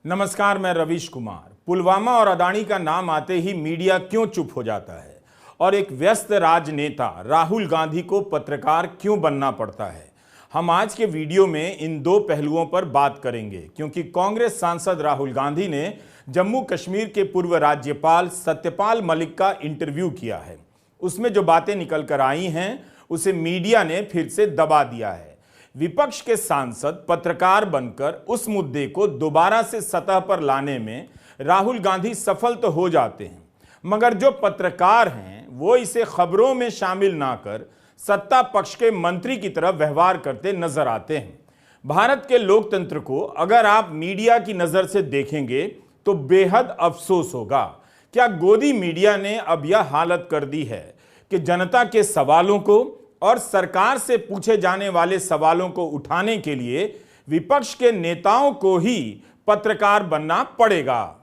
नमस्कार, मैं रवीश कुमार। पुलवामा और अदानी का नाम आते ही मीडिया क्यों चुप हो जाता है और एक व्यस्त राजनेता राहुल गांधी को पत्रकार क्यों बनना पड़ता है? हम आज के वीडियो में इन दो पहलुओं पर बात करेंगे, क्योंकि कांग्रेस सांसद राहुल गांधी ने जम्मू कश्मीर के पूर्व राज्यपाल सत्यपाल मलिक का इंटरव्यू किया है। उसमें जो बातें निकल कर आई हैं उसे मीडिया ने फिर से दबा दिया है। विपक्ष के सांसद पत्रकार बनकर उस मुद्दे को दोबारा से सतह पर लाने में राहुल गांधी सफल तो हो जाते हैं, मगर जो पत्रकार हैं वो इसे खबरों में शामिल ना कर सत्ता पक्ष के मंत्री की तरह व्यवहार करते नजर आते हैं। भारत के लोकतंत्र को अगर आप मीडिया की नजर से देखेंगे तो बेहद अफसोस होगा। क्या गोदी मीडिया ने अब यह हालत कर दी है कि जनता के सवालों को और सरकार से पूछे जाने वाले सवालों को उठाने के लिए विपक्ष के नेताओं को ही पत्रकार बनना पड़ेगा?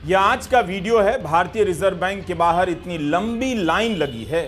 यह आज का वीडियो है। भारतीय रिजर्व बैंक के बाहर इतनी लंबी लाइन लगी है।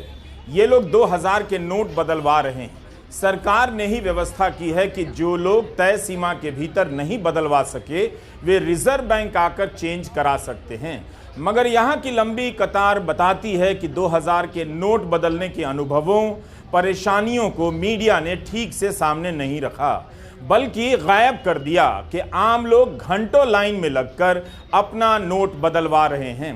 ये लोग 2000 के नोट बदलवा रहे हैं। सरकार ने ही व्यवस्था की है कि जो लोग तय सीमा के भीतर नहीं बदलवा सके वे रिजर्व बैंक आकर चेंज करा सकते हैं। मगर यहाँ की लंबी कतार बताती है कि 2000 के नोट बदलने के अनुभवों, परेशानियों को मीडिया ने ठीक से सामने नहीं रखा, बल्कि गायब कर दिया कि आम लोग घंटों लाइन में लगकर अपना नोट बदलवा रहे हैं।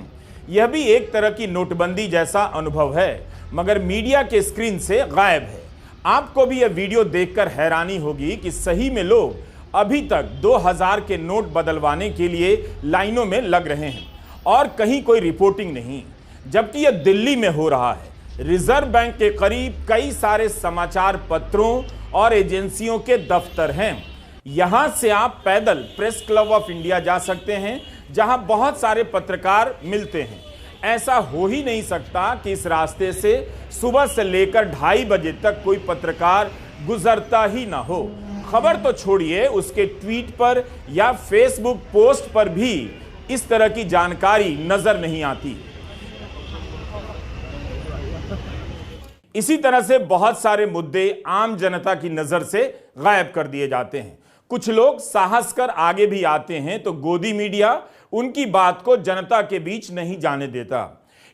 यह भी एक तरह की नोटबंदी जैसा अनुभव है, मगर मीडिया के स्क्रीन से गायब है। आपको भी यह वीडियो देखकर हैरानी होगी कि सही में लोग अभी तक 2000 के नोट बदलवाने के लिए लाइनों में लग रहे हैं और कहीं कोई रिपोर्टिंग नहीं, जबकि यह दिल्ली में हो रहा है। रिजर्व बैंक के करीब कई सारे समाचार पत्रों और एजेंसियों के दफ्तर हैं। यहां से आप पैदल प्रेस क्लब ऑफ इंडिया जा सकते हैं, जहां बहुत सारे पत्रकार मिलते हैं। ऐसा हो ही नहीं सकता कि इस रास्ते से सुबह से लेकर 2:30 बजे तक कोई पत्रकार गुजरता ही ना हो। खबर तो छोड़िए, उसके ट्वीट पर या फेसबुक पोस्ट पर भी इस तरह की जानकारी नजर नहीं आती। इसी तरह से बहुत सारे मुद्दे आम जनता की नजर से गायब कर दिए जाते हैं। कुछ लोग साहस कर आगे भी आते हैं तो गोदी मीडिया उनकी बात को जनता के बीच नहीं जाने देता।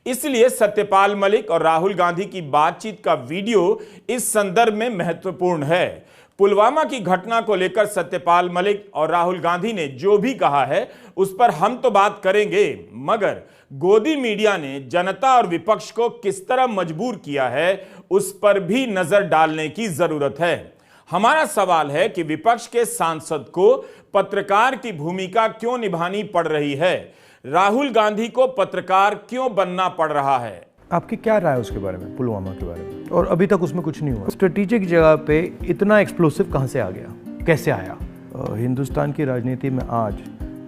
इसलिए सत्यपाल मलिक और राहुल गांधी की बातचीत का वीडियो इस संदर्भ में महत्वपूर्ण है। पुलवामा की घटना को लेकर सत्यपाल मलिक और राहुल गांधी ने जो भी कहा है उस पर हम तो बात करेंगे, मगर गोदी मीडिया ने जनता और विपक्ष को किस तरह मजबूर किया है उस पर भी नजर डालने की जरूरत है। हमारा सवाल है कि विपक्ष के सांसद को पत्रकार की भूमिका क्यों निभानी पड़ रही है? राहुल गांधी को पत्रकार क्यों बनना पड़ रहा है? आपकी क्या राय है उसके बारे में, पुलवामा के बारे में? और अभी तक उसमें कुछ नहीं हुआ। स्ट्रेटेजिक जगह पे इतना एक्सप्लोसिव कहां से आ गया, कैसे आया? हिंदुस्तान की राजनीति में आज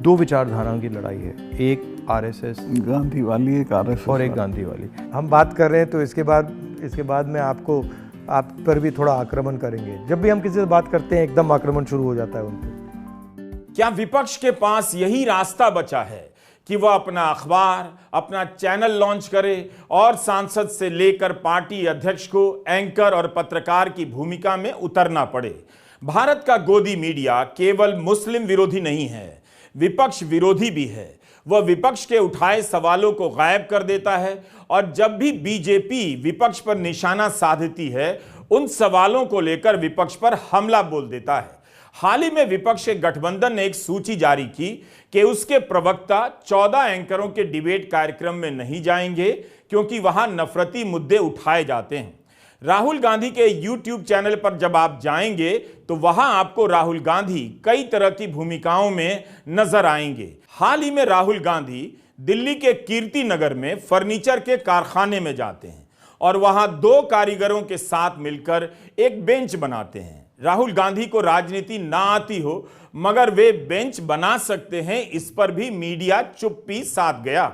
दो विचारधाराओं की लड़ाई है, एक आरएसएस गांधी वाली, एक आरएसएस और एक गांधी वाली। हम बात कर रहे हैं तो इसके बाद में आप पर भी थोड़ा आक्रमण करेंगे। जब भी हम किसी से बात करते हैं एकदम आक्रमण शुरू हो जाता है उन पर। क्या विपक्ष के पास यही रास्ता बचा है कि वह अपना अखबार, अपना चैनल लॉन्च करे और सांसद से लेकर पार्टी अध्यक्ष को एंकर और पत्रकार की भूमिका में उतरना पड़े? भारत का गोदी मीडिया केवल मुस्लिम विरोधी नहीं है, विपक्ष विरोधी भी है। वह विपक्ष के उठाए सवालों को गायब कर देता है और जब भी बीजेपी विपक्ष पर निशाना साधती है उन सवालों को लेकर विपक्ष पर हमला बोल देता है। हाल ही में विपक्ष के गठबंधन ने एक सूची जारी की कि उसके प्रवक्ता 14 एंकरों के डिबेट कार्यक्रम में नहीं जाएंगे क्योंकि वहां नफरती मुद्दे उठाए जाते हैं। राहुल गांधी के YouTube चैनल पर जब आप जाएंगे तो वहां आपको राहुल गांधी कई तरह की भूमिकाओं में नजर आएंगे। हाल ही में राहुल गांधी दिल्ली के कीर्ति नगर में फर्नीचर के कारखाने में जाते हैं और वहां 2 कारीगरों के साथ मिलकर एक बेंच बनाते हैं। राहुल गांधी को राजनीति ना आती हो मगर वे बेंच बना सकते हैं, इस पर भी मीडिया चुप्पी साध गया।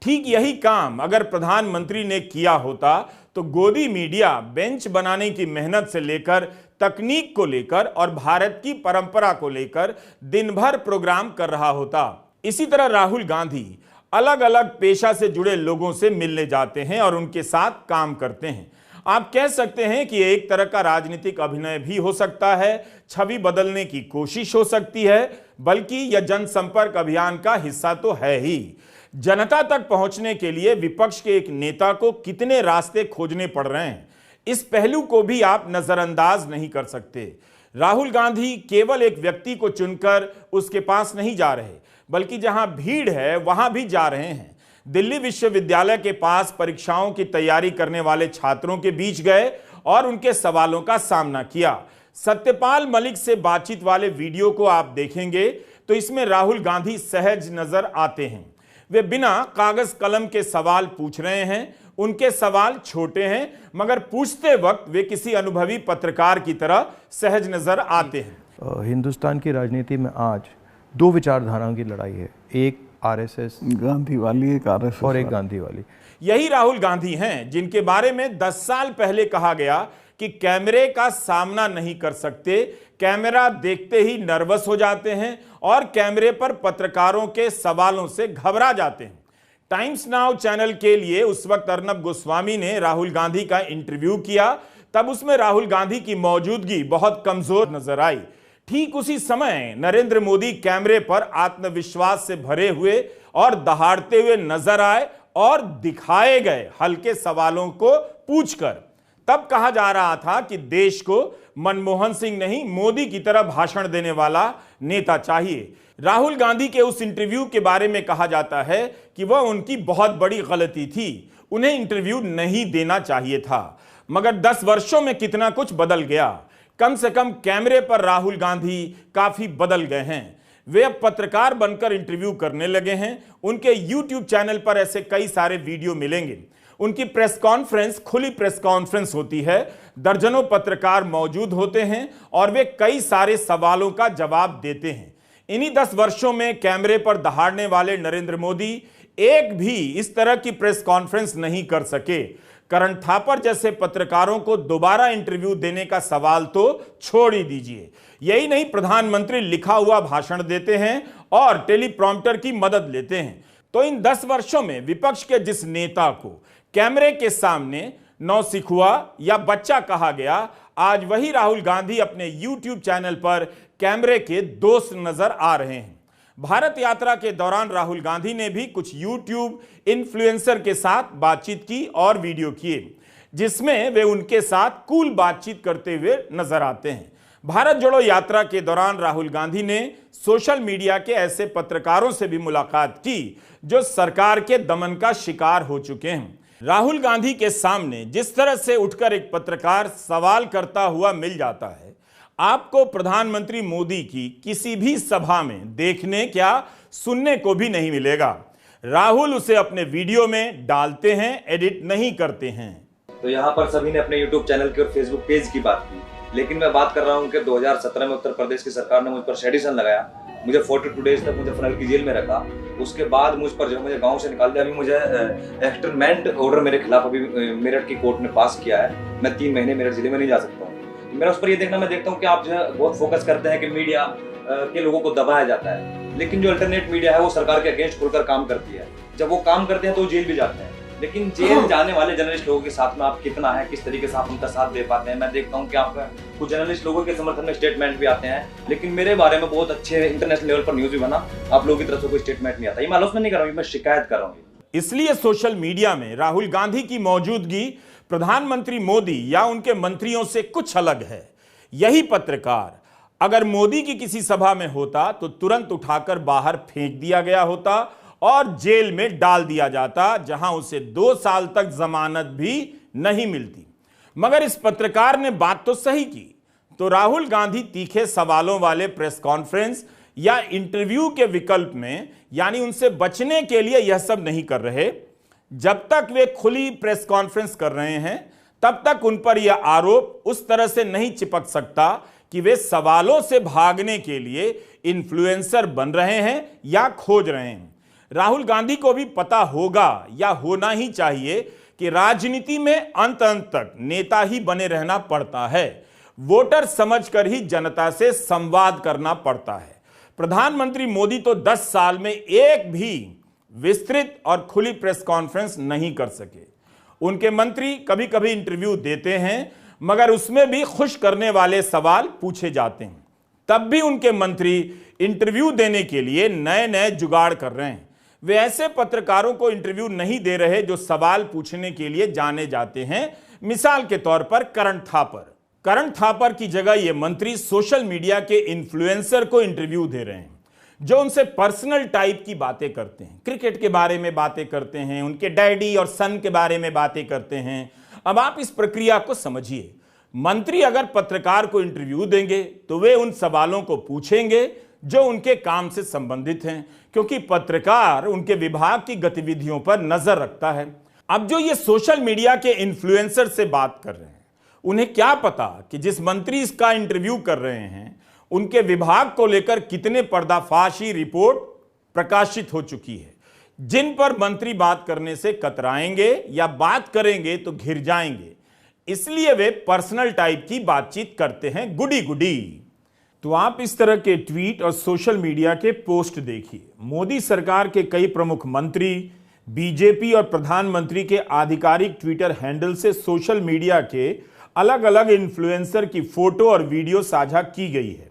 ठीक यही काम अगर प्रधानमंत्री ने किया होता तो गोदी मीडिया बेंच बनाने की मेहनत से लेकर तकनीक को लेकर और भारत की परंपरा को लेकर दिन भर प्रोग्राम कर रहा होता। इसी तरह राहुल गांधी अलग अलग पेशा से जुड़े लोगों से मिलने जाते हैं और उनके साथ काम करते हैं। आप कह सकते हैं कि एक तरह का राजनीतिक अभिनय भी हो सकता है, छवि बदलने की कोशिश हो सकती है, बल्कि यह जनसंपर्क अभियान का हिस्सा तो है ही। जनता तक पहुंचने के लिए विपक्ष के एक नेता को कितने रास्ते खोजने पड़ रहे हैं, इस पहलू को भी आप नजरअंदाज नहीं कर सकते। राहुल गांधी केवल एक व्यक्ति को चुनकर उसके पास नहीं जा रहे, बल्कि जहां भीड़ है वहां भी जा रहे हैं। दिल्ली विश्वविद्यालय के पास परीक्षाओं की तैयारी करने वाले छात्रों के बीच गए और उनके सवालों का सामना किया। सत्यपाल मलिक से बातचीत वाले वीडियो को आप देखेंगे तो इसमें राहुल गांधी सहज नजर आते हैं। वे बिना कागज कलम के सवाल पूछ रहे हैं। उनके सवाल छोटे हैं, मगर पूछते वक्त वे किसी अनुभवी पत्रकार की तरह सहज नजर आते हैं। हिंदुस्तान की राजनीति में आज दो विचारधाराओं की लड़ाई है, एक आरएसएस गांधी वाली, एक आरएसएस और एक गांधी वाली। यही राहुल गांधी हैं जिनके बारे में 10 साल पहले कहा गया कि कैमरे का सामना नहीं कर सकते, कैमरा देखते ही नर्वस हो जाते हैं और कैमरे पर पत्रकारों के सवालों से घबरा जाते हैं। टाइम्स नाउ चैनल के लिए उस वक्त अर्नब गोस्वामी ने राहुल गांधी का इंटरव्यू किया, तब उसमें राहुल गांधी की मौजूदगी बहुत कमजोर नजर आई। ठीक उसी समय नरेंद्र मोदी कैमरे पर आत्मविश्वास से भरे हुए और दहाड़ते हुए नजर आए और दिखाए गए हल्के सवालों को पूछकर। तब कहा जा रहा था कि देश को मनमोहन सिंह नहीं, मोदी की तरह भाषण देने वाला नेता चाहिए। राहुल गांधी के उस इंटरव्यू के बारे में कहा जाता है कि वह उनकी बहुत बड़ी गलती थी, उन्हें इंटरव्यू नहीं देना चाहिए था। मगर 10 वर्षों में कितना कुछ बदल गया। कम से कम कैमरे पर राहुल गांधी काफी बदल गए हैं। वे अब पत्रकार बनकर इंटरव्यू करने लगे हैं। उनके YouTube चैनल पर ऐसे कई सारे वीडियो मिलेंगे। उनकी प्रेस कॉन्फ्रेंस खुली प्रेस कॉन्फ्रेंस होती है, दर्जनों पत्रकार मौजूद होते हैं और वे कई सारे सवालों का जवाब देते हैं। इन्हीं 10 वर्षों में कैमरे पर दहाड़ने वाले नरेंद्र मोदी एक भी इस तरह की प्रेस कॉन्फ्रेंस नहीं कर सके। करण थापर जैसे पत्रकारों को दोबारा इंटरव्यू देने का सवाल तो छोड़ ही दीजिए। यही नहीं, प्रधानमंत्री लिखा हुआ भाषण देते हैं और टेलीप्रॉम्प्टर की मदद लेते हैं। तो इन 10 वर्षों में विपक्ष के जिस नेता को कैमरे के सामने नौसिखुआ या बच्चा कहा गया, आज वही राहुल गांधी अपने YouTube चैनल पर कैमरे के दोस्त नजर आ रहे हैं। भारत यात्रा के दौरान राहुल गांधी ने भी कुछ YouTube इन्फ्लुएंसर के साथ बातचीत की और वीडियो किए, जिसमें वे उनके साथ कूल बातचीत करते हुए नजर आते हैं। भारत जोड़ो यात्रा के दौरान राहुल गांधी ने सोशल मीडिया के ऐसे पत्रकारों से भी मुलाकात की जो सरकार के दमन का शिकार हो चुके हैं। राहुल गांधी के सामने जिस तरह से उठकर एक पत्रकार सवाल करता हुआ मिल जाता है, आपको प्रधानमंत्री मोदी की किसी भी सभा में देखने क्या सुनने को भी नहीं मिलेगा। राहुल उसे अपने वीडियो में डालते हैं, एडिट नहीं करते हैं। तो यहाँ पर सभी ने अपने YouTube चैनल की और Facebook पेज की बात की, लेकिन मैं बात कर रहा हूँ कि 2017 में उत्तर प्रदेश की सरकार ने मुझ पर सेडिशन लगाया, मुझे 42 डेज तक मुझे फनल की जेल में रखा। उसके बाद मुझ पर जब मुझे गांव से निकाल दिया, अभी मुझे एक्सटर्नमेंट ऑर्डर मेरे खिलाफ अभी मेरठ की कोर्ट ने पास किया है। मैं 3 महीने मेरठ जिले में नहीं जा सकता हूँ। मेरा उस पर ये देखना, मैं देखता हूँ कि आप जो है बहुत फोकस करते हैं कि मीडिया के लोगों को दबाया जाता है, लेकिन जो अल्टरनेट मीडिया है वो सरकार के अगेंस्ट खुलकर काम करती है। जब वो काम करते हैं तो जेल भी जाते हैं, लेकिन जेल जाने वाले जर्नलिस्ट लोगों के साथ में आप कितना है, किस तरीके से आप उनका साथ दे पाते हैं। मैं देखता हूँ कि आपका कुछ जर्नलिस्ट लोगों के समर्थन में स्टेटमेंट भी आते हैं, लेकिन मेरे बारे में बहुत अच्छे इंटरनेशनल लेवल पर न्यूज भी बना, आप लोगों की तरफ से कोई स्टेटमेंट नहीं आता। ये मैं आलोचना नहीं कर रहा हूँ, मैं शिकायत कर रहा हूँ। इसलिए सोशल मीडिया में राहुल गांधी की मौजूदगी प्रधानमंत्री मोदी या उनके मंत्रियों से कुछ अलग है। यही पत्रकार अगर मोदी की किसी सभा में होता तो तुरंत उठाकर बाहर फेंक दिया गया होता और जेल में डाल दिया जाता, जहां उसे 2 साल तक जमानत भी नहीं मिलती। मगर इस पत्रकार ने बात तो सही की। तो राहुल गांधी तीखे सवालों वाले प्रेस कॉन्फ्रेंस या इंटरव्यू के विकल्प में, यानी उनसे बचने के लिए यह सब नहीं कर रहे। जब तक वे खुली प्रेस कॉन्फ्रेंस कर रहे हैं, तब तक उन पर यह आरोप उस तरह से नहीं चिपक सकता कि वे सवालों से भागने के लिए इन्फ्लुएंसर बन रहे हैं या खोज रहे हैं। राहुल गांधी को भी पता होगा या होना ही चाहिए कि राजनीति में अंत तक नेता ही बने रहना पड़ता है। वोटर समझकर ही जनता से संवाद करना पड़ता है। प्रधानमंत्री मोदी तो 10 साल में एक भी विस्तृत और खुली प्रेस कॉन्फ्रेंस नहीं कर सके। उनके मंत्री कभी कभी इंटरव्यू देते हैं, मगर उसमें भी खुश करने वाले सवाल पूछे जाते हैं। तब भी उनके मंत्री इंटरव्यू देने के लिए नए नए जुगाड़ कर रहे हैं। वे ऐसे पत्रकारों को इंटरव्यू नहीं दे रहे जो सवाल पूछने के लिए जाने जाते हैं। मिसाल के तौर पर करण थापर की जगह ये मंत्री सोशल मीडिया के इन्फ्लुएंसर को इंटरव्यू दे रहे हैं, जो उनसे पर्सनल टाइप की बातें करते हैं, क्रिकेट के बारे में बातें करते हैं, उनके डैडी और सन के बारे में बातें करते हैं। अब आप इस प्रक्रिया को समझिए। मंत्री अगर पत्रकार को इंटरव्यू देंगे तो वे उन सवालों को पूछेंगे जो उनके काम से संबंधित हैं, क्योंकि पत्रकार उनके विभाग की गतिविधियों पर नजर रखता है। अब जो ये सोशल मीडिया के इन्फ्लुएंसर से बात कर रहे हैं, उन्हें क्या पता कि जिस मंत्री इसका इंटरव्यू कर रहे हैं उनके विभाग को लेकर कितने पर्दाफाशी रिपोर्ट प्रकाशित हो चुकी है, जिन पर मंत्री बात करने से कतराएंगे या बात करेंगे तो घिर जाएंगे। इसलिए वे पर्सनल टाइप की बातचीत करते हैं, गुडी गुडी। तो आप इस तरह के ट्वीट और सोशल मीडिया के पोस्ट देखिए। मोदी सरकार के कई प्रमुख मंत्री, बीजेपी और प्रधानमंत्री के आधिकारिक ट्विटर हैंडल से सोशल मीडिया के अलग अलग इन्फ्लुएंसर की फोटो और वीडियो साझा की गई है।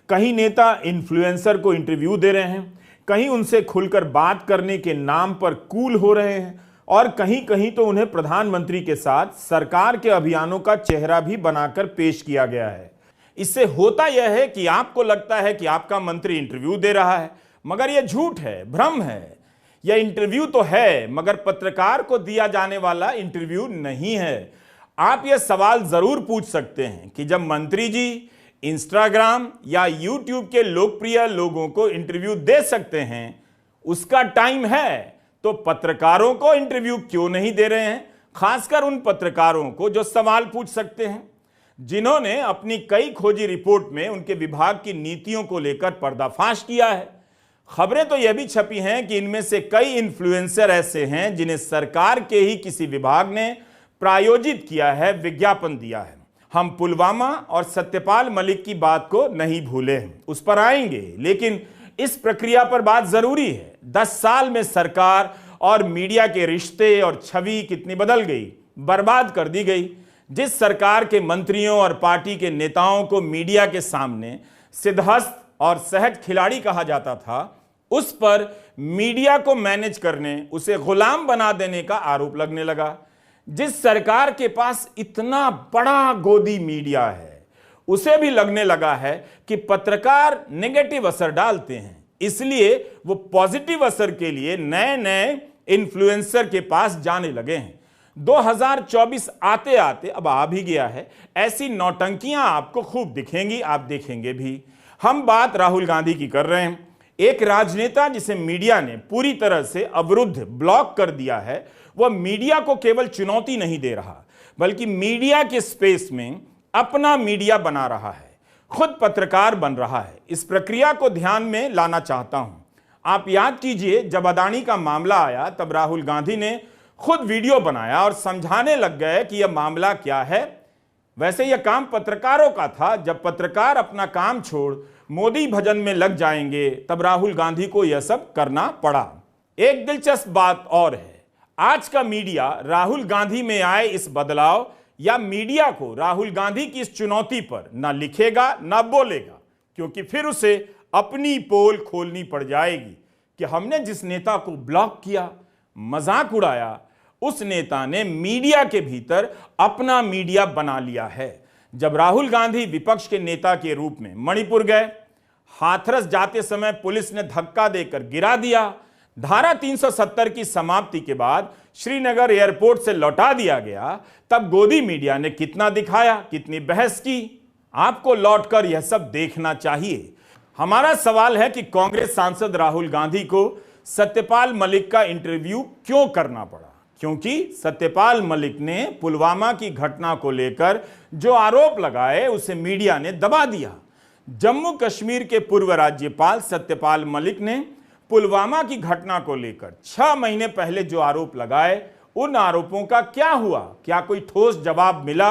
कहीं नेता इन्फ्लुएंसर को इंटरव्यू दे रहे हैं, कहीं उनसे खुलकर बात करने के नाम पर कूल हो रहे हैं, और कहीं कहीं तो उन्हें प्रधानमंत्री के साथ सरकार के अभियानों का चेहरा भी बनाकर पेश किया गया है। इससे होता यह है कि आपको लगता है कि आपका मंत्री इंटरव्यू दे रहा है, मगर यह झूठ है, भ्रम है। यह इंटरव्यू तो है, मगर पत्रकार को दिया जाने वाला इंटरव्यू नहीं है। आप यह सवाल जरूर पूछ सकते हैं कि जब मंत्री जी इंस्टाग्राम या यूट्यूब के लोकप्रिय लोगों को इंटरव्यू दे सकते हैं, उसका टाइम है, तो पत्रकारों को इंटरव्यू क्यों नहीं दे रहे हैं? खासकर उन पत्रकारों को जो सवाल पूछ सकते हैं, जिन्होंने अपनी कई खोजी रिपोर्ट में उनके विभाग की नीतियों को लेकर पर्दाफाश किया है। खबरें तो यह भी छपी हैं कि इनमें से कई इन्फ्लुएंसर ऐसे हैं जिन्हें सरकार के ही किसी विभाग ने प्रायोजित किया है, विज्ञापन दिया है। हम पुलवामा और सत्यपाल मलिक की बात को नहीं भूले हैं, उस पर आएंगे, लेकिन इस प्रक्रिया पर बात जरूरी है। 10 साल में सरकार और मीडिया के रिश्ते और छवि कितनी बदल गई, बर्बाद कर दी गई। जिस सरकार के मंत्रियों और पार्टी के नेताओं को मीडिया के सामने सिद्धहस्त और सहज खिलाड़ी कहा जाता था, उस पर मीडिया को मैनेज करने, उसे गुलाम बना देने का आरोप लगने लगा। जिस सरकार के पास इतना बड़ा गोदी मीडिया है, उसे भी लगने लगा है कि पत्रकार नेगेटिव असर डालते हैं, इसलिए वो पॉजिटिव असर के लिए नए नए इन्फ्लुएंसर के पास जाने लगे हैं। 2024 आते आते अब आ भी गया है। ऐसी नौटंकियां आपको खूब दिखेंगी, आप देखेंगे भी। हम बात राहुल गांधी की कर रहे हैं, एक राजनेता जिसे मीडिया ने पूरी तरह से अवरुद्ध, ब्लॉक कर दिया है। वह मीडिया को केवल चुनौती नहीं दे रहा, बल्कि मीडिया के स्पेस में अपना मीडिया बना रहा है, खुद पत्रकार बन रहा है। इस प्रक्रिया को ध्यान में लाना चाहता हूं। आप याद कीजिए, जब अदानी का मामला आया तब राहुल गांधी ने खुद वीडियो बनाया और समझाने लग गए कि यह मामला क्या है। वैसे यह काम पत्रकारों का था। जब पत्रकार अपना काम छोड़ मोदी भजन में लग जाएंगे, तब राहुल गांधी को यह सब करना पड़ा। एक दिलचस्प बात और है, आज का मीडिया राहुल गांधी में आए इस बदलाव या मीडिया को राहुल गांधी की इस चुनौती पर ना लिखेगा ना बोलेगा, क्योंकि फिर उसे अपनी पोल खोलनी पड़ जाएगी कि हमने जिस नेता को ब्लॉक किया, मजाक उड़ाया, उस नेता ने मीडिया के भीतर अपना मीडिया बना लिया है। जब राहुल गांधी विपक्ष के नेता के रूप में मणिपुर गए, हाथरस जाते समय पुलिस ने धक्का देकर गिरा दिया। धारा 370 की समाप्ति के बाद श्रीनगर एयरपोर्ट से लौटा दिया गया। तब गोदी मीडिया ने कितना दिखाया, कितनी बहस की। आपको लौटकर यह सब देखना चाहिए। हमारा सवाल है कि कांग्रेस सांसद राहुल गांधी को सत्यपाल मलिक का इंटरव्यू क्यों करना पड़ा? क्योंकि सत्यपाल मलिक ने पुलवामा की घटना को लेकर जो आरोप लगाए, उसे मीडिया ने दबा दिया। जम्मू कश्मीर के पूर्व राज्यपाल सत्यपाल मलिक ने पुलवामा की घटना को लेकर 6 महीने पहले जो आरोप लगाए, उन आरोपों का क्या हुआ? क्या कोई ठोस जवाब मिला?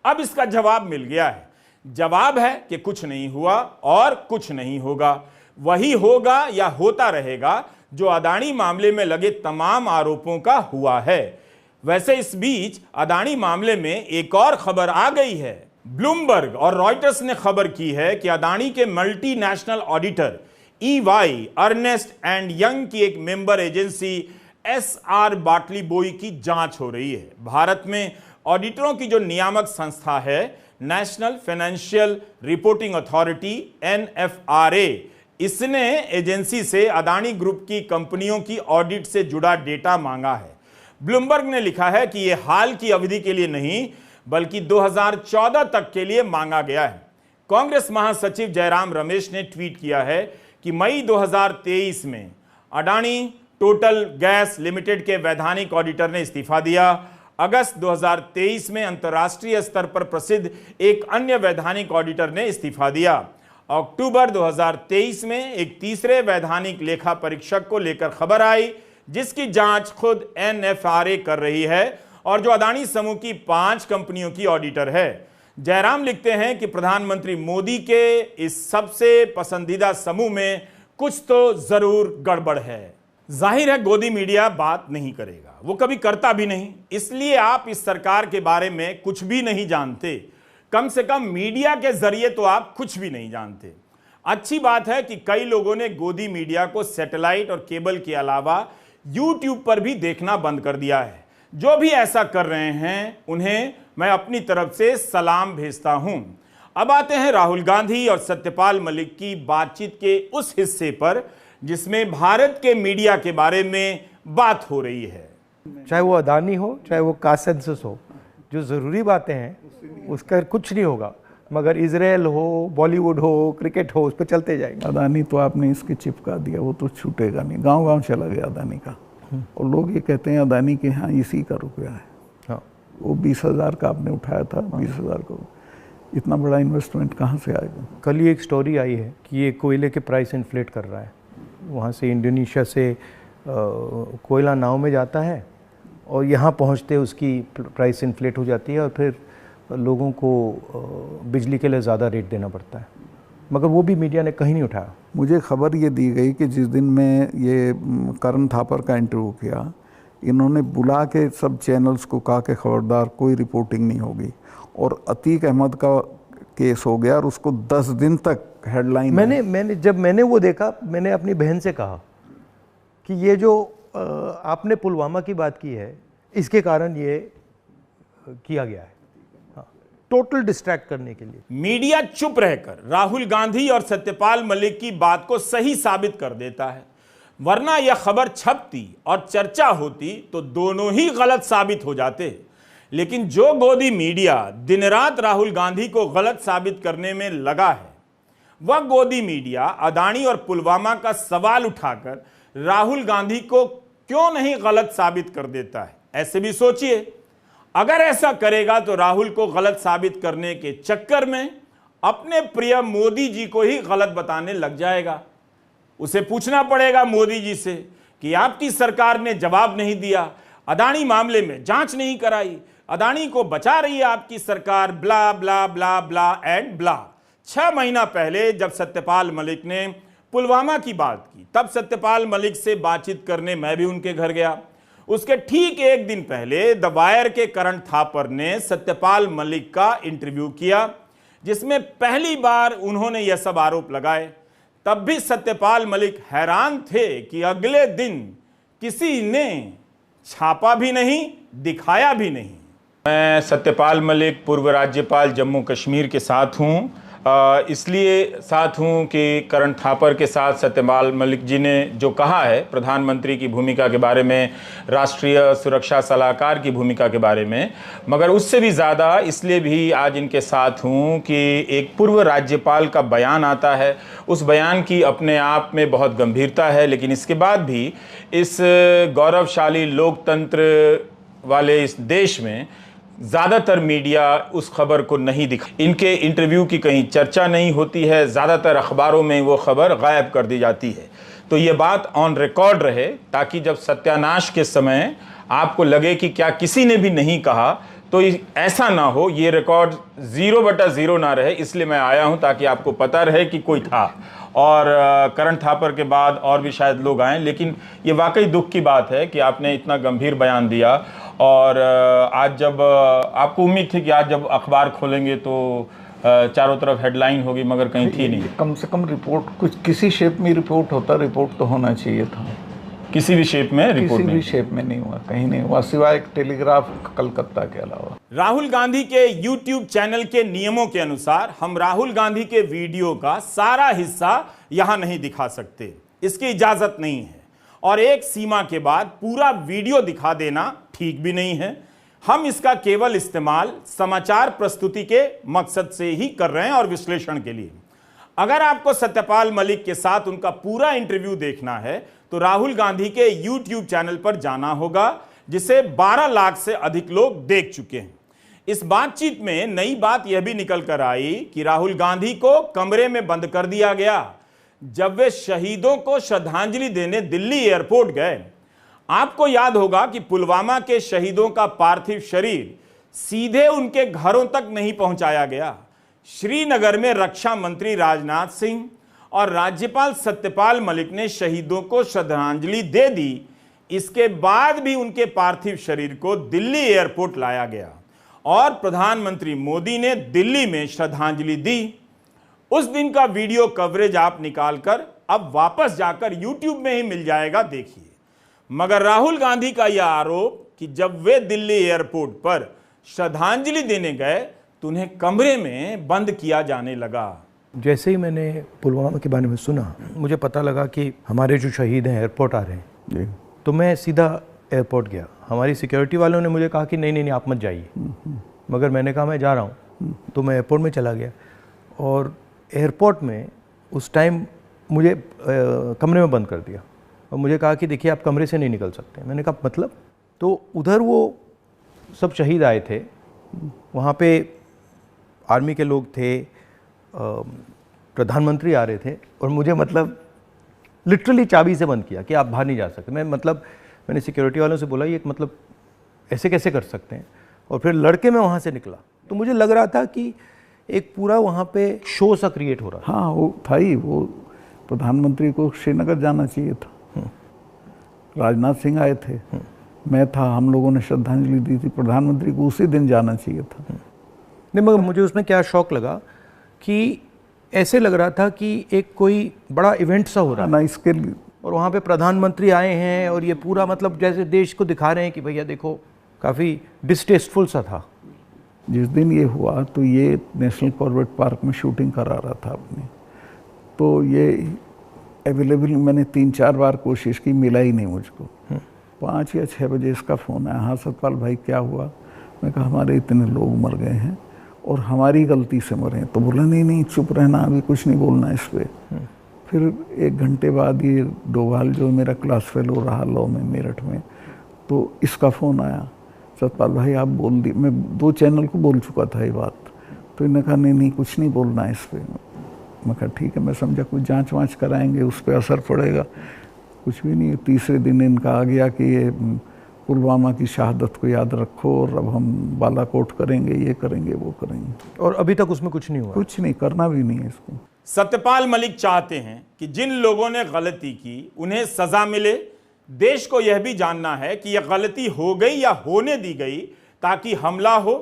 अब इसका जवाब मिल गया है। जवाब है कि कुछ नहीं हुआ और कुछ नहीं होगा। वही होगा या होता रहेगा जो अदानी मामले में लगे तमाम आरोपों का हुआ है। वैसे इस बीच अदानी मामले में एक और खबर आ गई है। ब्लूमबर्ग और रॉयटर्स ने खबर की है कि अदानी के multinational auditor EY Ernst and Young की एक मेंबर एजेंसी SR बाटली बोई की जांच हो रही है। भारत में ऑडिटरों की जो नियामक संस्था है national financial reporting authority NFRA, इसने एजेंसी से अदानी ग्रुप की कंपनियों की ऑडिट से जुड़ा डेटा मांगा है। ब्लूमबर्ग ने लिखा है कि यह हाल की अवधि के लिए नहीं बल्कि 2014 तक के लिए मांगा गया है। कांग्रेस महासचिव जयराम रमेश ने ट्वीट किया है कि मई 2023 में अडानी टोटल गैस लिमिटेड के वैधानिक ऑडिटर ने इस्तीफा दिया। अगस्त 2023 में अंतर्राष्ट्रीय स्तर पर प्रसिद्ध एक अन्य वैधानिक ऑडिटर ने इस्तीफा दिया। अक्टूबर 2023 में एक तीसरे वैधानिक लेखा परीक्षक को लेकर खबर आई जिसकी जांच खुद NFRA कर रही है और जो अदानी समूह की 5 कंपनियों की ऑडिटर है। जयराम लिखते हैं कि प्रधानमंत्री मोदी के इस सबसे पसंदीदा समूह में कुछ तो जरूर गड़बड़ है। जाहिर है गोदी मीडिया बात नहीं करेगा, वो कभी करता भी नहीं, इसलिए आप इस सरकार के बारे में कुछ भी नहीं जानते। कम से कम मीडिया के जरिए तो आप कुछ भी नहीं जानते। अच्छी बात है कि कई लोगों ने गोदी मीडिया को सैटेलाइट और केबल के अलावा YouTube पर भी देखना बंद कर दिया है। जो भी ऐसा कर रहे हैं उन्हें मैं अपनी तरफ से सलाम भेजता हूं। अब आते हैं राहुल गांधी और सत्यपाल मलिक की बातचीत के उस हिस्से पर जिसमें भारत के मीडिया के बारे में बात हो रही है। चाहे वो अदानी हो चाहे वो कासेंसस हो, जो ज़रूरी बातें हैं उसका कुछ नहीं होगा, मगर इजराइल हो, बॉलीवुड हो, क्रिकेट हो, उस पर चलते जाएंगे। अदानी तो आपने इसके चिपका दिया, वो तो छूटेगा नहीं। गांव गांव चला गया अदानी का, और लोग ये कहते हैं अदानी के यहाँ इसी का रुपया है। हाँ, वो 20,000 का आपने उठाया था, 20,000 को इतना बड़ा इन्वेस्टमेंट कहाँ से आएगा? कल ही एक स्टोरी आई है कि ये कोयले के प्राइस इन्फ्लेट कर रहा है। वहाँ से इंडोनेशिया से कोयला नाव में जाता है और यहाँ पहुँचते उसकी प्राइस इन्फ्लेट हो जाती है और फिर लोगों को बिजली के लिए ज़्यादा रेट देना पड़ता है, मगर वो भी मीडिया ने कहीं नहीं उठाया। मुझे खबर ये दी गई कि जिस दिन मैं ये करण थापर का इंटरव्यू किया, इन्होंने बुला के सब चैनल्स को कहा कि खबरदार कोई रिपोर्टिंग नहीं होगी, और अतीक अहमद का केस हो गया और उसको 10 दिन तक हेडलाइन। मैंने वो देखा, मैंने अपनी बहन से कहा कि ये जो आपने पुलवामा की बात की है इसके कारण ये किया गया है, टोटल डिस्ट्रैक्ट करने के लिए। मीडिया चुप रहकर राहुल गांधी और सत्यपाल मलिक की बात को सही साबित कर देता है, वरना यह खबर छपती और चर्चा होती तो दोनों ही गलत साबित हो जाते। लेकिन जो गोदी मीडिया दिन रात राहुल गांधी को गलत साबित करने में लगा है, वह गोदी मीडिया अदानी और पुलवामा का सवाल उठाकर राहुल गांधी को क्यों नहीं गलत साबित कर देता है। ऐसे भी सोचिए, अगर ऐसा करेगा तो राहुल को गलत साबित करने के चक्कर में अपने प्रिय मोदी जी को ही गलत बताने लग जाएगा। उसे पूछना पड़ेगा मोदी जी से कि आपकी सरकार ने जवाब नहीं दिया, अदानी मामले में जांच नहीं कराई, अदानी को बचा रही है आपकी सरकार, ब्ला ब्ला ब्ला ब्ला एंड ब्ला। 6 महीना पहले जब सत्यपाल मलिक ने पुलवामा की बात की, तब सत्यपाल मलिक से बातचीत करने मैं भी उनके घर गया। उसके ठीक एक दिन पहले द वायर के करण थापर ने सत्यपाल मलिक का इंटरव्यू किया, जिसमें पहली बार उन्होंने यह सब आरोप लगाए। तब भी सत्यपाल मलिक हैरान थे कि अगले दिन किसी ने छापा भी नहीं, दिखाया भी नहीं। मैं सत्यपाल मलिक पूर्व राज्यपाल जम्मू कश्मीर के साथ हूँ, इसलिए साथ हूँ कि करण थापर के साथ सत्यपाल मलिक जी ने जो कहा है प्रधानमंत्री की भूमिका के बारे में, राष्ट्रीय सुरक्षा सलाहकार की भूमिका के बारे में, मगर उससे भी ज़्यादा इसलिए भी आज इनके साथ हूँ कि एक पूर्व राज्यपाल का बयान आता है। उस बयान की अपने आप में बहुत गंभीरता है, लेकिन इसके बाद भी इस गौरवशाली लोकतंत्र वाले इस देश में ज़्यादातर मीडिया उस खबर को नहीं दिखा, इनके इंटरव्यू की कहीं चर्चा नहीं होती है, ज़्यादातर अखबारों में वो खबर गायब कर दी जाती है। तो ये बात ऑन रिकॉर्ड रहे, ताकि जब सत्यानाश के समय आपको लगे कि क्या किसी ने भी नहीं कहा, तो ऐसा ना हो, ये रिकॉर्ड 0/0 ना रहे। इसलिए मैं आया हूँ ताकि आपको पता रहे कि कोई था। और करण थापर के बाद और भी शायद लोग आए, लेकिन ये वाकई दुख की बात है कि आपने इतना गंभीर बयान दिया। और आज जब आपको उम्मीद थी कि आज जब अखबार खोलेंगे तो चारों तरफ हेडलाइन होगी, मगर कहीं थी नहीं। कम से कम रिपोर्ट कुछ किसी शेप में रिपोर्ट होता, रिपोर्ट तो होना चाहिए था। किसी भी शेप में रिपोर्ट किसी भी शेप में नहीं हुआ, कहीं नहीं हुआ, सिवाय एक टेलीग्राफ कलकत्ता के अलावा। राहुल गांधी के YouTube चैनल के नियमों के अनुसार हम राहुल गांधी के वीडियो का सारा हिस्सा यहां नहीं दिखा सकते, इसकी इजाजत नहीं है। और एक सीमा के बाद पूरा वीडियो दिखा देना ठीक भी नहीं है। हम इसका केवल इस्तेमाल समाचार प्रस्तुति के मकसद से ही कर रहे हैं और विश्लेषण के लिए। अगर आपको सत्यपाल मलिक के साथ उनका पूरा इंटरव्यू देखना है तो राहुल गांधी के YouTube चैनल पर जाना होगा, जिसे 12 लाख से अधिक लोग देख चुके हैं। इस बातचीत में नई बात यह भी निकल कर आई कि राहुल गांधी को कमरे में बंद कर दिया गया जब वे शहीदों को श्रद्धांजलि देने दिल्ली एयरपोर्ट गए। आपको याद होगा कि पुलवामा के शहीदों का पार्थिव शरीर सीधे उनके घरों तक नहीं पहुंचाया गया। श्रीनगर में रक्षा मंत्री राजनाथ सिंह और राज्यपाल सत्यपाल मलिक ने शहीदों को श्रद्धांजलि दे दी। इसके बाद भी उनके पार्थिव शरीर को दिल्ली एयरपोर्ट लाया गया और प्रधानमंत्री मोदी ने दिल्ली में श्रद्धांजलि दी। उस दिन का वीडियो कवरेज आप निकालकर अब वापस जाकर YouTube में ही मिल जाएगा, देखिए। मगर राहुल गांधी का यह आरोप कि जब वे दिल्ली एयरपोर्ट पर श्रद्धांजलि देने गए तो उन्हें कमरे में बंद किया जाने लगा। जैसे ही मैंने पुलवामा के बारे में सुना, मुझे पता लगा कि हमारे जो शहीद हैं एयरपोर्ट आ रहे हैं जी, तो मैं सीधा एयरपोर्ट गया। हमारी सिक्योरिटी वालों ने मुझे कहा कि नहीं नहीं नहीं, आप मत जाइए, मगर मैंने कहा मैं जा रहा हूँ। तो मैं एयरपोर्ट में चला गया और एयरपोर्ट में उस टाइम मुझे कमरे में बंद कर दिया और मुझे कहा कि देखिए आप कमरे से नहीं निकल सकते। मैंने कहा मतलब? तो उधर वो सब शहीद आए थे, वहाँ पे आर्मी के लोग थे, प्रधानमंत्री आ रहे थे और मुझे मतलब लिटरली चाबी से बंद किया कि आप बाहर नहीं जा सकते। मैंने सिक्योरिटी वालों से बोला ये मतलब ऐसे कैसे कर सकते हैं, और फिर लड़के मैं वहाँ से निकला तो मुझे लग रहा था कि एक पूरा वहाँ पे शो सा क्रिएट हो रहा था। हाँ, वो था ही, वो प्रधानमंत्री को श्रीनगर जाना चाहिए था, राजनाथ सिंह आए थे, मैं था, हम लोगों ने श्रद्धांजलि दी थी, प्रधानमंत्री को उसी दिन जाना चाहिए था। नहीं, मगर मुझे उसमें क्या शौक लगा कि ऐसे लग रहा था कि एक कोई बड़ा इवेंट सा हो रहा है ना इसके लिए, और वहाँ पे प्रधानमंत्री आए हैं और ये पूरा मतलब जैसे देश को दिखा रहे हैं कि भैया देखो, काफ़ी डिस्टेस्टफुल सा था। जिस दिन ये हुआ तो ये नेशनल कॉर्बेट पार्क में शूटिंग करा रहा था अपनी, तो ये अवेलेबल मैंने 3-4 बार कोशिश की, मिला ही नहीं मुझको। 5 या 6 बजे इसका फ़ोन आया, हाँ सतपाल भाई क्या हुआ? मैं कहा हमारे इतने लोग मर गए हैं और हमारी गलती से मरे हैं। तो बोला नहीं नहीं चुप रहना, अभी कुछ नहीं बोलना इस पर। फिर 1 घंटे बाद ये डोभाल जो मेरा क्लास फेलो रहा लॉ में मेरठ में, तो इसका फ़ोन आया, सतपाल भाई आप बोल दी। मैं 2 चैनल को बोल चुका था ये बात, तो इन्होंने कहा नहीं नहीं कुछ नहीं बोलना है इस पर। मैं कहा ठीक है, मैं समझा कुछ जांच वाँच कराएंगे, उस पर असर पड़ेगा। कुछ भी नहीं। तीसरे दिन इनका आ गया कि ये पुलवामा की शहादत को याद रखो और अब हम बालाकोट करेंगे, ये करेंगे, वो करेंगे, और अभी तक उसमें कुछ नहीं हुआ। कुछ नहीं, करना भी नहीं है इसको। सत्यपाल मलिक चाहते हैं कि जिन लोगों ने गलती की उन्हें सजा मिले। देश को यह भी जानना है कि यह गलती हो गई या होने दी गई ताकि हमला हो।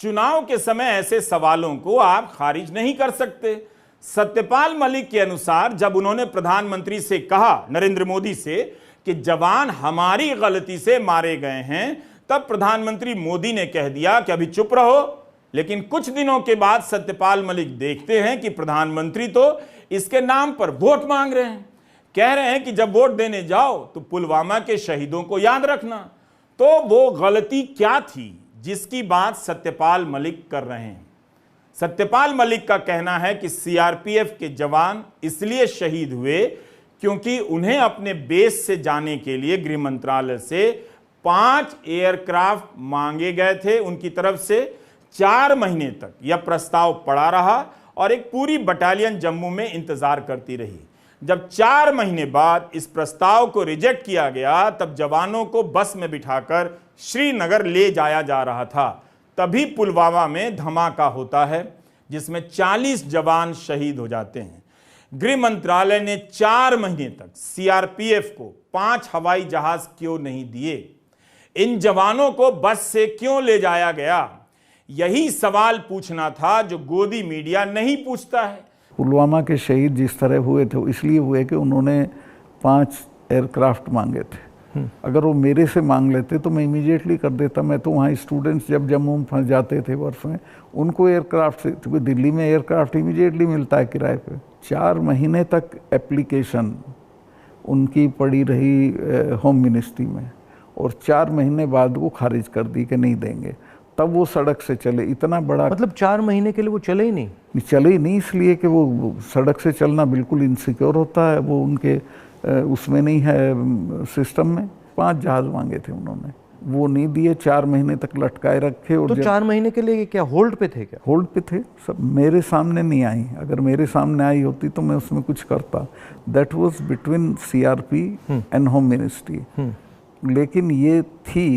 चुनाव के समय ऐसे सवालों को आप खारिज नहीं कर सकते। सत्यपाल मलिक के अनुसार जब उन्होंने प्रधानमंत्री से कहा, नरेंद्र मोदी से, कि जवान हमारी गलती से मारे गए हैं, तब प्रधानमंत्री मोदी ने कह दिया कि अभी चुप रहो। लेकिन कुछ दिनों के बाद सत्यपाल मलिक देखते हैं कि प्रधानमंत्री तो इसके नाम पर वोट मांग रहे हैं, कह रहे हैं कि जब वोट देने जाओ तो पुलवामा के शहीदों को याद रखना। तो वो गलती क्या थी जिसकी बात सत्यपाल मलिक कर रहे हैं? सत्यपाल मलिक का कहना है कि सीआरपीएफ के जवान इसलिए शहीद हुए क्योंकि उन्हें अपने बेस से जाने के लिए गृह मंत्रालय से 5 एयरक्राफ्ट मांगे गए थे। उनकी तरफ से 4 महीने तक यह प्रस्ताव पड़ा रहा और एक पूरी बटालियन जम्मू में इंतजार करती रही। जब 4 महीने बाद इस प्रस्ताव को रिजेक्ट किया गया, तब जवानों को बस में बिठाकर श्रीनगर ले जाया जा रहा था। तभी पुलवामा में धमाका होता है जिसमें 40 जवान शहीद हो जाते हैं। गृह मंत्रालय ने 4 महीने तक सीआरपीएफ को 5 हवाई जहाज क्यों नहीं दिए? इन जवानों को बस से क्यों ले जाया गया? यही सवाल पूछना था जो गोदी मीडिया नहीं पूछता है। पुलवामा के शहीद जिस तरह हुए थे वो इसलिए हुए कि उन्होंने 5 एयरक्राफ्ट मांगे थे। अगर वो मेरे से मांग लेते तो मैं इमीडिएटली कर देता। मैं तो वहाँ स्टूडेंट्स जब जम्मू में फंस जाते थे वर्ष में, उनको एयरक्राफ्ट से, क्योंकि दिल्ली में एयरक्राफ्ट इमीडिएटली मिलता है किराए पे। 4 महीने तक एप्लीकेशन उनकी पड़ी रही होम मिनिस्ट्री में, और 4 महीने बाद वो खारिज कर दी कि नहीं देंगे। तब वो सड़क से चले। इतना बड़ा, मतलब 4 महीने के लिए वो चले ही नहीं? चले ही नहीं, इसलिए कि वो सड़क से चलना बिल्कुल इनसिक्योर होता है, वो उनके उसमें नहीं है सिस्टम में। 5 जहाज मांगे थे उन्होंने, वो नहीं दिए। 4 महीने तक लटकाए रखे। और तो 4 महीने के लिए क्या होल्ड पे थे? क्या होल्ड पे थे? सब मेरे सामने नहीं आई। अगर मेरे सामने आई होती तो मैं उसमें कुछ करता। That was between CRP and home ministry. लेकिन ये थी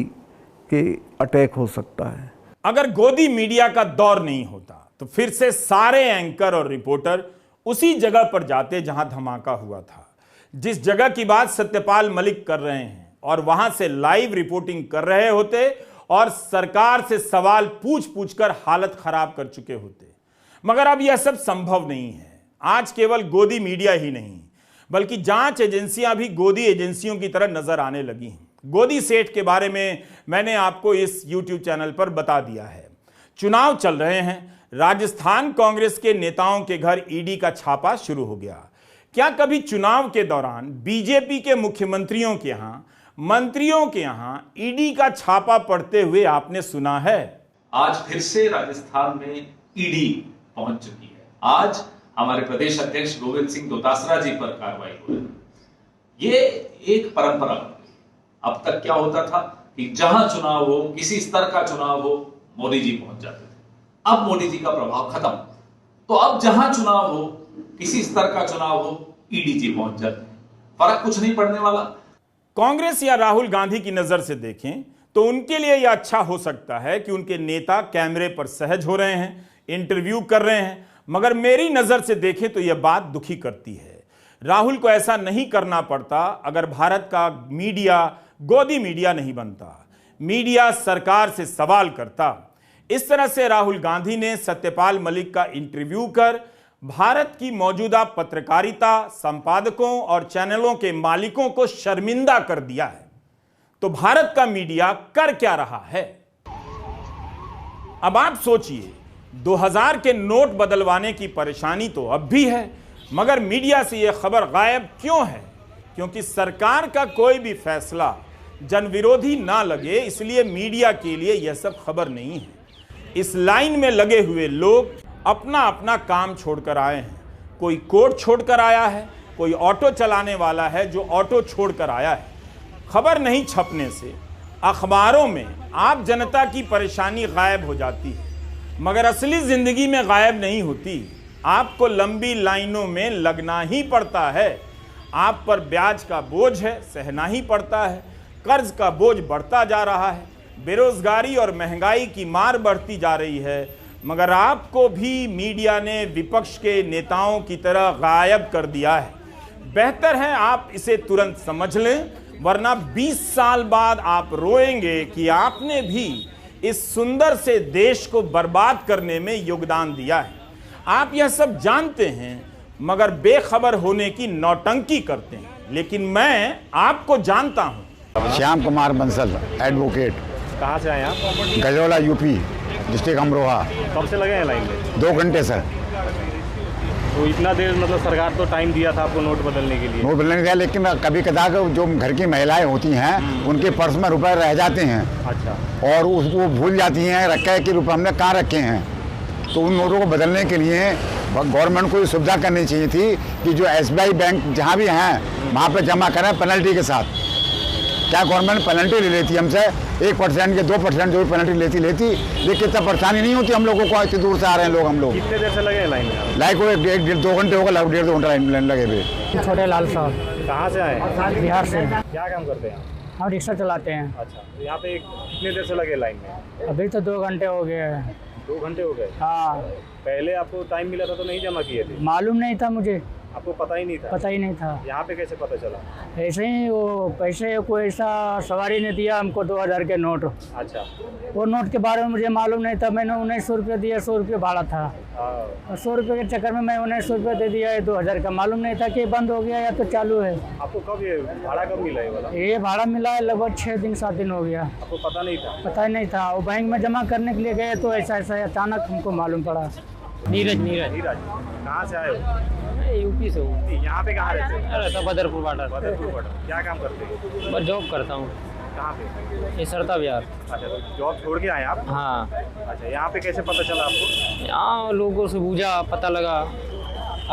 कि अटैक हो सकता है। अगर गोदी मीडिया का दौर नहीं होता तो फिर से सारे एंकर और रिपोर्टर उसी जगह पर जाते जहां धमाका हुआ था, जिस जगह की बात सत्यपाल मलिक कर रहे हैं, और वहां से लाइव रिपोर्टिंग कर रहे होते और सरकार से सवाल पूछ पूछ कर हालत खराब कर चुके होते। मगर अब यह सब संभव नहीं है। आज केवल गोदी मीडिया ही नहीं बल्कि जांच एजेंसियां भी गोदी एजेंसियों की तरह नजर आने लगी हैं। गोदी सेठ के बारे में मैंने आपको इस YouTube चैनल पर बता दिया है। चुनाव चल रहे हैं, राजस्थान कांग्रेस के नेताओं के घर ईडी का छापा शुरू हो गया। क्या कभी चुनाव के दौरान बीजेपी के मुख्यमंत्रियों के यहां, मंत्रियों के यहां ईडी का छापा पड़ते हुए आपने सुना है? आज फिर से राजस्थान में ईडी पहुंच चुकी है। आज हमारे प्रदेश अध्यक्ष गोविंद सिंह दोतासरा जी पर कार्रवाई हो रही है। ये एक परंपरा। अब तक क्या होता था कि जहां चुनाव हो, किसी स्तर का चुनाव हो, मोदी जी पहुंच जाते थे। अब मोदी जी का प्रभाव खत्म, तो अब जहां चुनाव हो, किसी स्तर का चुनाव हो, ईडी जी पहुंच जाते हैं। फर्क कुछ नहीं पड़ने वाला। कांग्रेस या राहुल गांधी की नजर से देखें तो उनके लिए यह अच्छा हो सकता है कि उनके नेता कैमरे पर सहज हो रहे हैं, इंटरव्यू कर रहे हैं। मगर मेरी नजर से देखें तो यह बात दुखी करती है। राहुल को ऐसा नहीं करना पड़ता अगर भारत का मीडिया गोदी मीडिया नहीं बनता। मीडिया सरकार से सवाल करता। इस तरह से राहुल गांधी ने सत्यपाल मलिक का इंटरव्यू कर भारत की मौजूदा पत्रकारिता, संपादकों और चैनलों के मालिकों को शर्मिंदा कर दिया है। तो भारत का मीडिया कर क्या रहा है? अब आप सोचिए, 2000 के नोट बदलवाने की परेशानी तो अब भी है, मगर मीडिया से यह खबर गायब क्यों है? क्योंकि सरकार का कोई भी फैसला जनविरोधी ना लगे, इसलिए मीडिया के लिए यह सब खबर नहीं है। इस लाइन में लगे हुए लोग अपना अपना काम छोड़कर आए हैं। कोई कोर्ट छोड़कर आया है, कोई ऑटो चलाने वाला है जो ऑटो छोड़कर आया है। खबर नहीं छपने से अखबारों में आप जनता की परेशानी गायब हो जाती है, मगर असली जिंदगी में गायब नहीं होती। आपको लंबी लाइनों में लगना ही पड़ता है। आप पर ब्याज का बोझ है, सहना ही पड़ता है। कर्ज का बोझ बढ़ता जा रहा है, बेरोजगारी और महंगाई की मार बढ़ती जा रही है, मगर आपको भी मीडिया ने विपक्ष के नेताओं की तरह गायब कर दिया है। बेहतर है आप इसे तुरंत समझ लें, वरना 20 साल बाद आप रोएंगे कि आपने भी इस सुंदर से देश को बर्बाद करने में योगदान दिया है। आप यह सब जानते हैं मगर बेखबर होने की नौटंकी करते हैं। लेकिन मैं आपको जानता हूं। श्याम कुमार बंसल, एडवोकेट। कहाँ से आए आप? गजोला यूपी, डिस्ट्रिक्ट अमरोहा। कब से लगे हैं लाइन में? 2 घंटे सर। तो इतना देर मतलब सरकार तो टाइम दिया था आपको नोट बदलने के लिए? नोट बदलने दिया, लेकिन कभी कदार जो घर की महिलाएं होती हैं उनके पर्स में रुपए रह जाते हैं। अच्छा। और वो भूल जाती हैं रखे कि रुपए हमने कहाँ रखे हैं। तो उन नोटों को बदलने के लिए गवर्नमेंट को ये सुविधा करनी चाहिए थी कि जो SBI बैंक जहाँ भी हैं वहाँ पे जमा करें पेनल्टी के साथ। क्या गवर्नमेंट पेनल्टी ले लेती हमसे 1% के 2% जो पेनल्टी लेती लेकिन इतना परेशानी नहीं होती हम लोगों को। इतनी दूर से आ रहे हैं लोग हम लोग। कितने देर से लगे हैं लाइन में? लाइक वो 1-1.5-2 घंटे होगा, लगभग 1.5-2 घंटा लाइन लगे हुए। छोटे लाल साहब। कहाँ से आए? बिहार से। क्या काम करते हैं? हम रिक्शा चलाते हैं। अच्छा, तो यहाँ पे कितने देर से लगे लाइन में? अभी तो 2 घंटे हो गए हैं। 2 घंटे हो गए? हाँ। पहले आपको टाइम मिला था तो नहीं जमा किए थे? मालूम नहीं था मुझे। आपको पता ही नहीं था? पता ही नहीं था। यहाँ पे कैसे पता चला? ऐसे ही वो पैसे कोई ऐसा सवारी ने दिया हमको 2000 के नोट। अच्छा। वो नोट के बारे में मुझे मालूम नहीं था। मैंने 1900 रुपये दिया, 100 रुपये भाड़ा था। हाँ। 100 रुपये के चक्कर में मैं 1900 रुपये दे दिया। 2000 का मालूम नहीं था कि बंद हो गया या तो चालू है। आपको कब ये भाड़ा कब मिला ये वाला? ये भाड़ा मिला है लगभग 6 दिन 7 दिन हो गया। आपको पता नहीं था? पता ही नहीं था। वो बैंक में जमा करने के लिए गए तो ऐसा अचानक हमको मालूम पड़ा। नीरज कहाँ से आए हो? यूपी से हूँ। यहाँ पे कहाँ रहते हो? रहता बदरपुर बाटर। बदरपुर बॉर्डर। क्या काम करते हो? मैं जॉब करता हूँ। कहाँ पे? ये सरता बिहार। अच्छा, तो जॉब छोड़ के आए आप? हाँ। अच्छा, यहाँ पे कैसे पता चला आपको? यहाँ लोगों से पूछा, पता लगा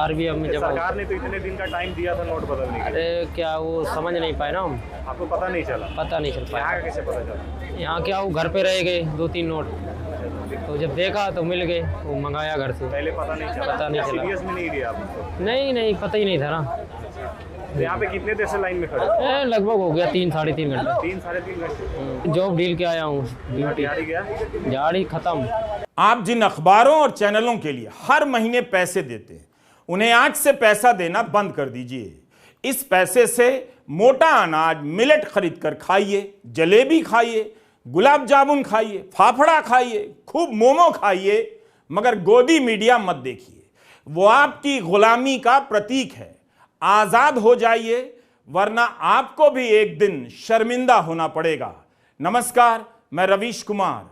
RBI में जमा। सरकार ने तो इतने दिन का टाइम दिया था नोट बदलने के लिए। अरे क्या वो समझ नहीं पाए ना हम। आपको पता नहीं चला? पता नहीं चल यहाँ पाया। का कैसे पता चला? यहाँ क्या वो घर पे रह गए 2-3 नोट, तो जब देखा तो मिल गए, वो मंगाया घर से। पहले पता नहीं चला? पता नहीं चला। सीरियस में नहीं लिया आपको? नहीं पता ही नहीं था ना। तो यहाँ पे कितने देर से लाइन में खड़े? लगभग हो गया 3-3.5 घंटे। 3-3.5 घंटे। जॉब डील के आया हूँ। ड्यूटी तैयारी गया? झाड़ी खत्म। आप जिन अखबारों और चैनलों के लिए हर महीने पैसे देते हैं, उन्हें आज से पैसा देना बंद कर दीजिए। इस पैसे से मोटा अनाज मिलेट खरीद कर खाइए, जलेबी खाइए, गुलाब जामुन खाइए, फाफड़ा खाइए, खूब मोमो खाइए, मगर गोदी मीडिया मत देखिए। वो आपकी गुलामी का प्रतीक है। आजाद हो जाइए, वरना आपको भी एक दिन शर्मिंदा होना पड़ेगा। नमस्कार, मैं रवीश कुमार।